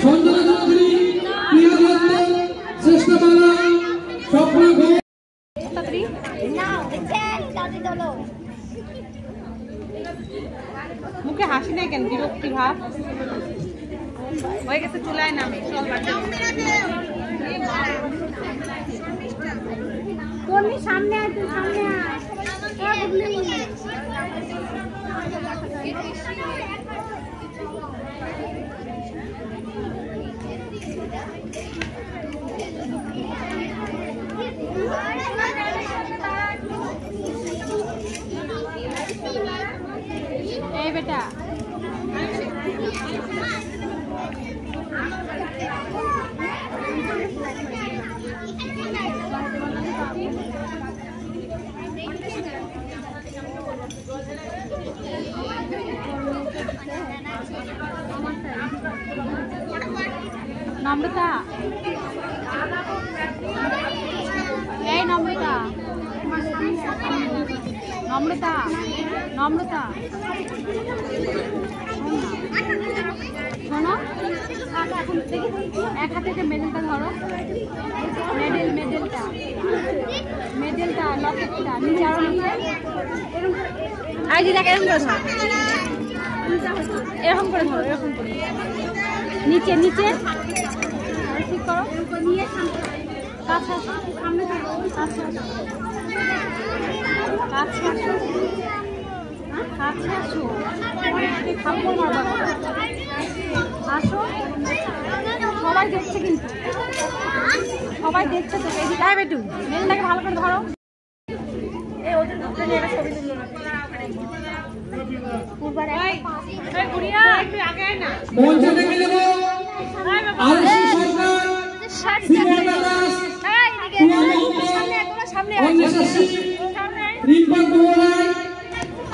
সঞ্জনা চৌধুরী, প্রিয়া দত্ত, শ্রেষ্ঠ বালা, স্বপ্না ঘোষ। মুখে হাসি নেই কেন, বিরক্তি ভাব হয়ে গেছে, চুলায় নামে। সামনে আয়, তুই সামনে আয়। এই বেটা নম্রতা, এই নম্রতা, নম্রতা, নম্রতা, শোনো, এক হাতে যে মেডেলটা ধরো, মেডেলটা লকেটটা নিচে, আরো নিচে, আর দিদাকে এরকম করে ধরো, এরকম করে ধরো, এরকম করে নিচে নিচে ঠিক করো, নিয়ে কাছে সামনে কাছে কাছে কাছে আসো, থাপ্পড় মারবা, আসো, সবাই দেখছে কিন্তু, সবাই দেখছে তো। এদিকে আয় বেটু, মেলটাকে ভালো করে ধরো। এই ওদের দুটো নিয়ে একটা ছবি তুললো না, মঞ্চে ডেকে দেব আরশি সরকার, সিমরন দাস, অন্বেষা সিং, রিম্পা গোড়াই,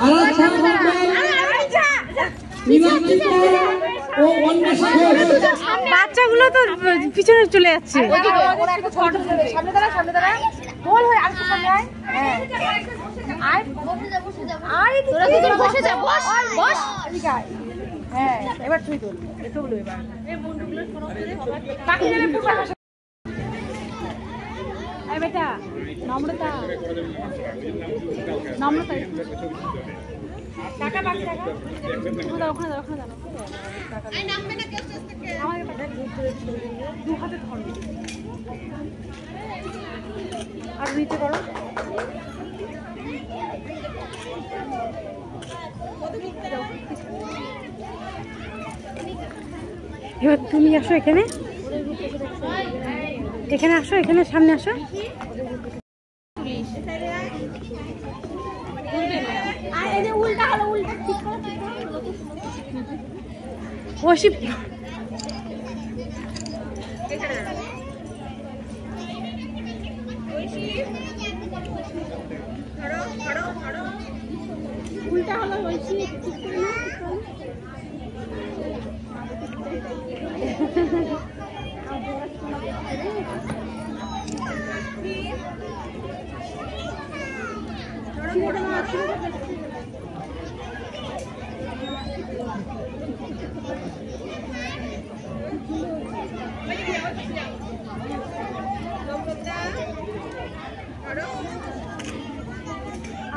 আরাধ্যা সরকার, নীলাঞ্জিত ও অন্বেষা ঘোষ। বাচ্চাগুলো তো পিছনে চলে যাচ্ছে। সামনে দাঁড়া, সামনে দাঁড়া, বল হয়ে আর সামনে আয়। হ্যাঁ বসে যা, বস বস, হ্যাঁ এবার তুই তোল এতগুলো, এবার এই বন্ধুগুলো বাকি যারা একটু বেটা। নম্রতা, নম্রতা, টাকা বাকি টাকা ওখানে ওখানে জানো, দু হাতে ধরো আর নিচে করো। এবার তুমি আসো এখানে, এখানে আসো, এখানে সামনে আসো। ওসি উল্টা হলো, ওইসি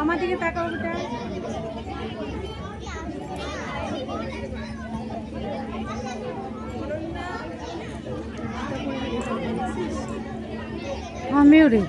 আমার দিকে তাকাও বেটা। আমিও রে।